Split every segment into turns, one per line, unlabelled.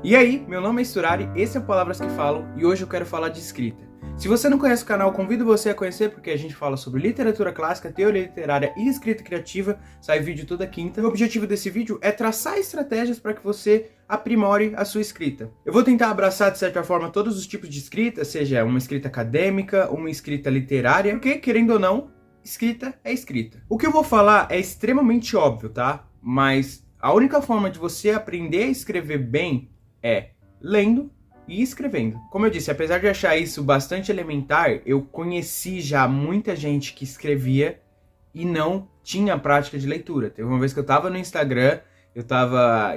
E aí, meu nome é Sturari, esse é o Palavras que Falo e hoje eu quero falar de escrita. Se você não conhece o canal, convido você a conhecer porque a gente fala sobre literatura clássica, teoria literária e escrita criativa, sai vídeo toda quinta. O objetivo desse vídeo é traçar estratégias para que você aprimore a sua escrita. Eu vou tentar abraçar de certa forma todos os tipos de escrita, seja uma escrita acadêmica, uma escrita literária, porque querendo ou não, escrita é escrita. O que eu vou falar é extremamente óbvio, tá? Mas a única forma de você aprender a escrever bem é lendo e escrevendo. Como eu disse, apesar de achar isso bastante elementar, eu conheci já muita gente que escrevia e não tinha prática de leitura. Teve uma vez que eu tava no Instagram, eu tava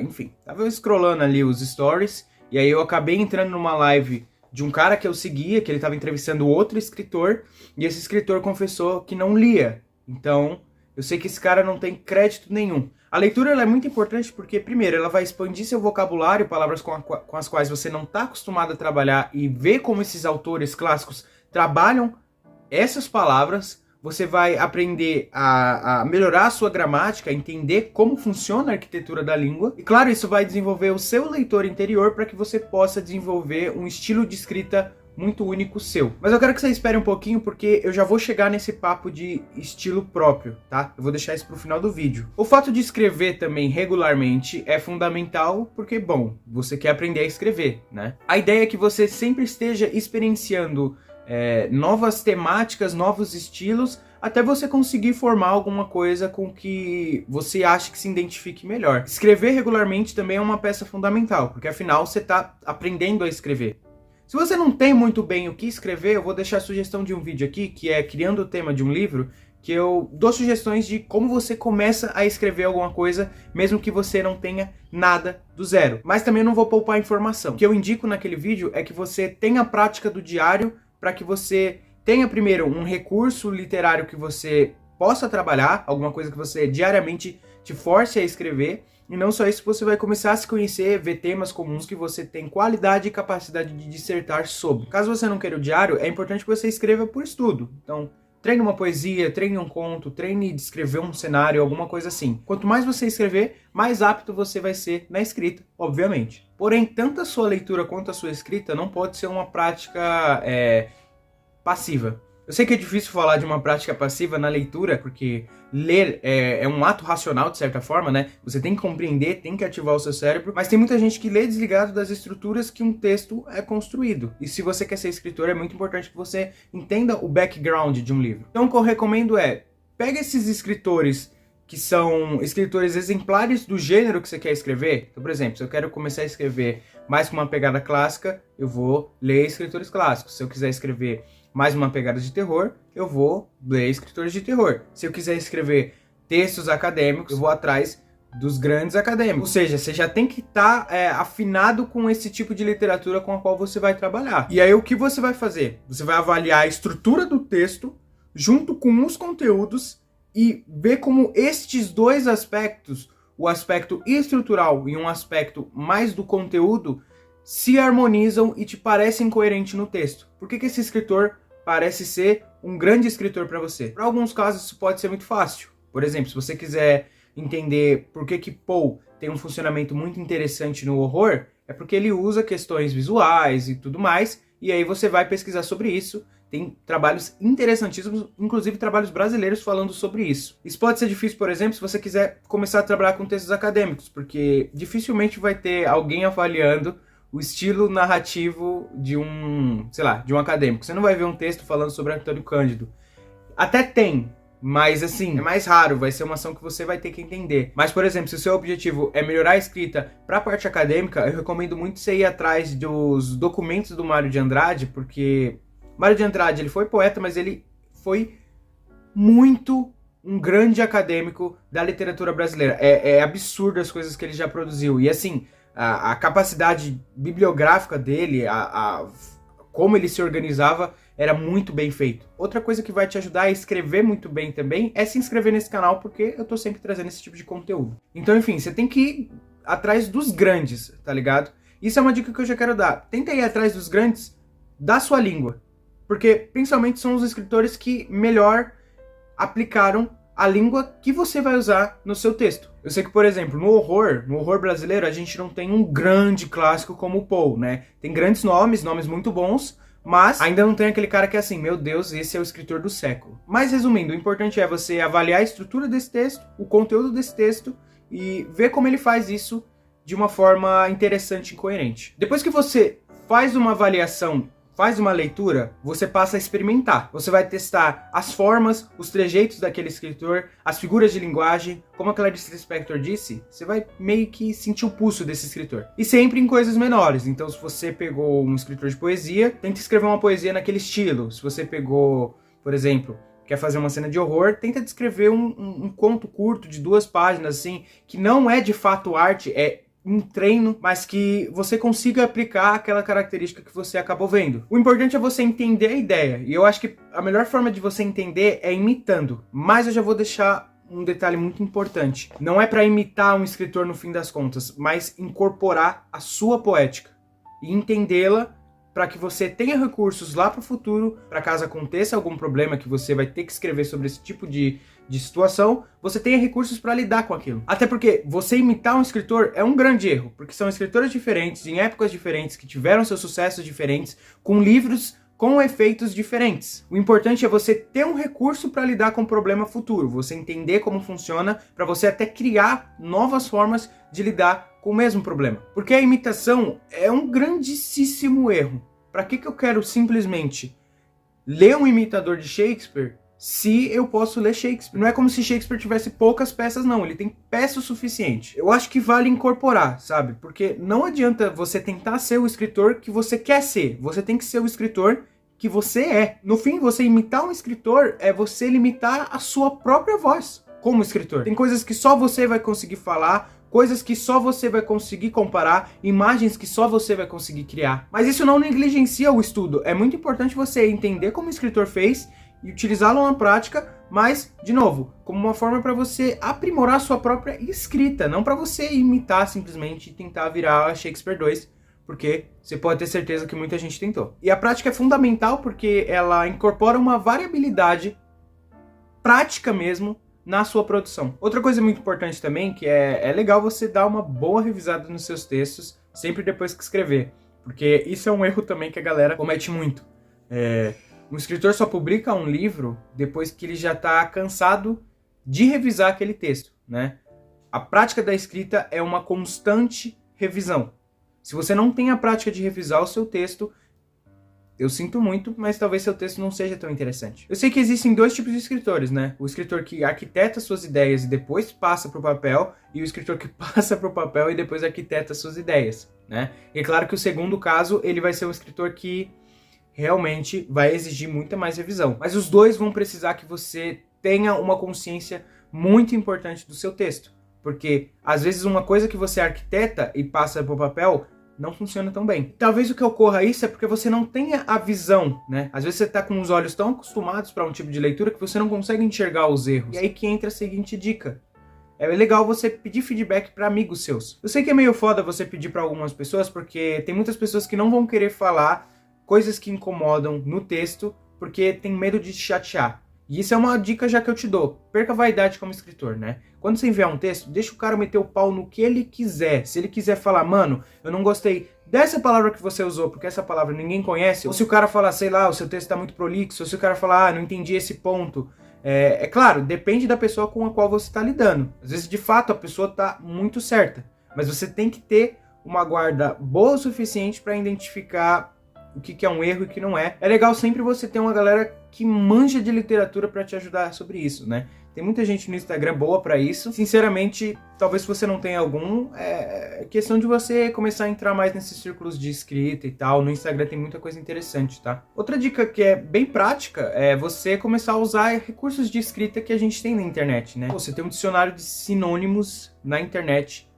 scrollando ali os stories, e aí eu acabei entrando numa live de um cara que eu seguia, que ele tava entrevistando outro escritor, e esse escritor confessou que não lia. Então, eu sei que esse cara não tem crédito nenhum. A leitura ela é muito importante porque, primeiro, ela vai expandir seu vocabulário, palavras com as quais você não está acostumado a trabalhar, e ver como esses autores clássicos trabalham essas palavras. Você vai aprender a melhorar a sua gramática, a entender como funciona a arquitetura da língua. E, claro, isso vai desenvolver o seu leitor interior para que você possa desenvolver um estilo de escrita muito único seu. Mas eu quero que você espere um pouquinho porque eu já vou chegar nesse papo de estilo próprio, tá? Eu vou deixar isso pro final do vídeo. O fato de escrever também regularmente é fundamental porque, bom, você quer aprender a escrever, né? A ideia é que você sempre esteja experienciando novas temáticas, novos estilos, até você conseguir formar alguma coisa com que você ache que se identifique melhor. Escrever regularmente também é uma peça fundamental, porque afinal você está aprendendo a escrever. Se você não tem muito bem o que escrever, eu vou deixar a sugestão de um vídeo aqui, que é criando o tema de um livro, que eu dou sugestões de como você começa a escrever alguma coisa, mesmo que você não tenha nada do zero. Mas também eu não vou poupar informação. O que eu indico naquele vídeo é que você tenha a prática do diário, para que você tenha primeiro um recurso literário que você possa trabalhar, alguma coisa que você diariamente te force a escrever. E não só isso, você vai começar a se conhecer, ver temas comuns que você tem qualidade e capacidade de dissertar sobre. Caso você não queira o diário, é importante que você escreva por estudo. Então, treine uma poesia, treine um conto, treine de escrever um cenário, alguma coisa assim. Quanto mais você escrever, mais apto você vai ser na escrita, obviamente. Porém, tanto a sua leitura quanto a sua escrita não pode ser uma prática passiva. Eu sei que é difícil falar de uma prática passiva na leitura, porque ler é um ato racional, de certa forma, né? Você tem que compreender, tem que ativar o seu cérebro, mas tem muita gente que lê desligado das estruturas que um texto é construído. E se você quer ser escritor, é muito importante que você entenda o background de um livro. Então o que eu recomendo pega esses escritores que são escritores exemplares do gênero que você quer escrever. Então, por exemplo, se eu quero começar a escrever mais com uma pegada clássica, eu vou ler escritores clássicos. Se eu quiser escrever mais uma pegada de terror, eu vou ler escritores de terror. Se eu quiser escrever textos acadêmicos, eu vou atrás dos grandes acadêmicos. Ou seja, você já tem que estar afinado com esse tipo de literatura com a qual você vai trabalhar. E aí o que você vai fazer? Você vai avaliar a estrutura do texto junto com os conteúdos e ver como estes dois aspectos, o aspecto estrutural e um aspecto mais do conteúdo, se harmonizam e te parecem coerentes no texto. Por que esse escritor parece ser um grande escritor para você? Para alguns casos isso pode ser muito fácil. Por exemplo, se você quiser entender por que Poe tem um funcionamento muito interessante no horror, é porque ele usa questões visuais e tudo mais, e aí você vai pesquisar sobre isso. Tem trabalhos interessantíssimos, inclusive trabalhos brasileiros falando sobre isso. Isso pode ser difícil, por exemplo, se você quiser começar a trabalhar com textos acadêmicos, porque dificilmente vai ter alguém avaliando o estilo narrativo de um acadêmico. Você não vai ver um texto falando sobre Antônio Cândido. Até tem, mas assim, é mais raro, vai ser uma ação que você vai ter que entender. Mas, por exemplo, se o seu objetivo é melhorar a escrita para a parte acadêmica, eu recomendo muito você ir atrás dos documentos do Mário de Andrade, porque Mário de Andrade, ele foi poeta, mas ele foi muito um grande acadêmico da literatura brasileira. É absurdo as coisas que ele já produziu. E assim, a capacidade bibliográfica dele, como ele se organizava, era muito bem feito. Outra coisa que vai te ajudar a escrever muito bem também é se inscrever nesse canal, porque eu tô sempre trazendo esse tipo de conteúdo. Então, enfim, você tem que ir atrás dos grandes, tá ligado? Isso é uma dica que eu já quero dar. Tenta ir atrás dos grandes da sua língua. Porque, principalmente, são os escritores que melhor aplicaram a língua que você vai usar no seu texto. Eu sei que, por exemplo, no horror brasileiro, a gente não tem um grande clássico como o Poe, né? Tem grandes nomes muito bons, mas ainda não tem aquele cara que é assim, meu Deus, esse é o escritor do século. Mas resumindo, o importante é você avaliar a estrutura desse texto, o conteúdo desse texto e ver como ele faz isso de uma forma interessante e coerente. Depois que você faz uma avaliação, faz uma leitura, você passa a experimentar. Você vai testar as formas, os trejeitos daquele escritor, as figuras de linguagem. Como a Clarice Lispector disse, você vai meio que sentir o pulso desse escritor. E sempre em coisas menores. Então, se você pegou um escritor de poesia, tenta escrever uma poesia naquele estilo. Se você pegou, por exemplo, quer fazer uma cena de horror, tenta descrever um conto curto de 2 páginas, assim, que não é de fato arte, é um treino, mas que você consiga aplicar aquela característica que você acabou vendo. O importante é você entender a ideia, e eu acho que a melhor forma de você entender é imitando. Mas eu já vou deixar um detalhe muito importante. Não é para imitar um escritor no fim das contas, mas incorporar a sua poética e entendê-la para que você tenha recursos lá para o futuro, para caso aconteça algum problema que você vai ter que escrever sobre esse tipo de situação, você tenha recursos para lidar com aquilo. Até porque você imitar um escritor é um grande erro, porque são escritores diferentes, em épocas diferentes, que tiveram seus sucessos diferentes, com livros com efeitos diferentes. O importante é você ter um recurso para lidar com o problema futuro, você entender como funciona, para você até criar novas formas de lidar com o mesmo problema. Porque a imitação é um grandíssimo erro. Para que eu quero simplesmente ler um imitador de Shakespeare se eu posso ler Shakespeare? Não é como se Shakespeare tivesse poucas peças, não. Ele tem peça o suficiente. Eu acho que vale incorporar, sabe? Porque não adianta você tentar ser o escritor que você quer ser. Você tem que ser o escritor que você é. No fim, você imitar um escritor é você limitar a sua própria voz como escritor. Tem coisas que só você vai conseguir falar, coisas que só você vai conseguir comparar, imagens que só você vai conseguir criar. Mas isso não negligencia o estudo. É muito importante você entender como o escritor fez e utilizá-lo na prática, mas, de novo, como uma forma para você aprimorar a sua própria escrita, não para você imitar simplesmente e tentar virar Shakespeare 2, porque você pode ter certeza que muita gente tentou. E a prática é fundamental porque ela incorpora uma variabilidade prática mesmo na sua produção. Outra coisa muito importante também, que é legal você dar uma boa revisada nos seus textos, sempre depois que escrever, porque isso é um erro também que a galera comete muito. Um escritor só publica um livro depois que ele já está cansado de revisar aquele texto, né? A prática da escrita é uma constante revisão. Se você não tem a prática de revisar o seu texto, eu sinto muito, mas talvez seu texto não seja tão interessante. Eu sei que existem 2 tipos de escritores, né? O escritor que arquiteta suas ideias e depois passa para o papel, e o escritor que passa para o papel e depois arquiteta suas ideias, né? E é claro que o segundo caso, ele vai ser um escritor que realmente vai exigir muita mais revisão. Mas os 2 vão precisar que você tenha uma consciência muito importante do seu texto. Porque, às vezes, uma coisa que você arquiteta e passa para o papel não funciona tão bem. Talvez o que ocorra isso é porque você não tenha a visão, né? Às vezes você está com os olhos tão acostumados para um tipo de leitura que você não consegue enxergar os erros. E aí que entra a seguinte dica. É legal você pedir feedback para amigos seus. Eu sei que é meio foda você pedir para algumas pessoas, porque tem muitas pessoas que não vão querer falar coisas que incomodam no texto, porque tem medo de te chatear. E isso é uma dica já que eu te dou. Perca a vaidade como escritor, né? Quando você enviar um texto, deixa o cara meter o pau no que ele quiser. Se ele quiser falar, mano, eu não gostei dessa palavra que você usou, porque essa palavra ninguém conhece. Ou se o cara falar, sei lá, o seu texto tá muito prolixo. Ou se o cara falar, não entendi esse ponto. É claro, depende da pessoa com a qual você tá lidando. Às vezes, de fato, a pessoa tá muito certa. Mas você tem que ter uma guarda boa o suficiente para identificar o que é um erro e o que não é. É legal sempre você ter uma galera que manja de literatura para te ajudar sobre isso, né? Tem muita gente no Instagram boa para isso. Sinceramente, talvez se você não tenha algum, é questão de você começar a entrar mais nesses círculos de escrita e tal. No Instagram tem muita coisa interessante, tá? Outra dica que é bem prática é você começar a usar recursos de escrita que a gente tem na internet, né? Você tem um dicionário de sinônimos na internet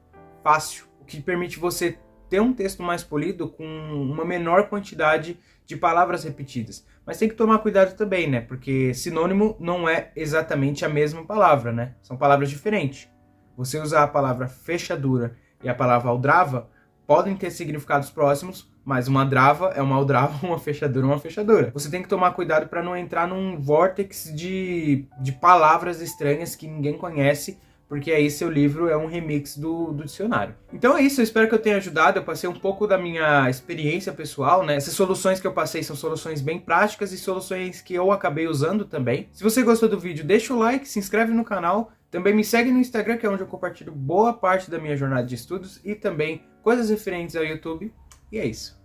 fácil, o que permite você ter um texto mais polido com uma menor quantidade de palavras repetidas. Mas tem que tomar cuidado também, né? Porque sinônimo não é exatamente a mesma palavra, né? São palavras diferentes. Você usar a palavra fechadura e a palavra aldrava podem ter significados próximos, mas uma aldrava é uma aldrava, uma fechadura é uma fechadura. Você tem que tomar cuidado para não entrar num vórtice de palavras estranhas que ninguém conhece, porque aí seu livro é um remix do dicionário. Então é isso, eu espero que eu tenha ajudado. Eu passei um pouco da minha experiência pessoal, né? Essas soluções que eu passei são soluções bem práticas e soluções que eu acabei usando também. Se você gostou do vídeo, deixa o like, se inscreve no canal. Também me segue no Instagram, que é onde eu compartilho boa parte da minha jornada de estudos e também coisas referentes ao YouTube. E é isso.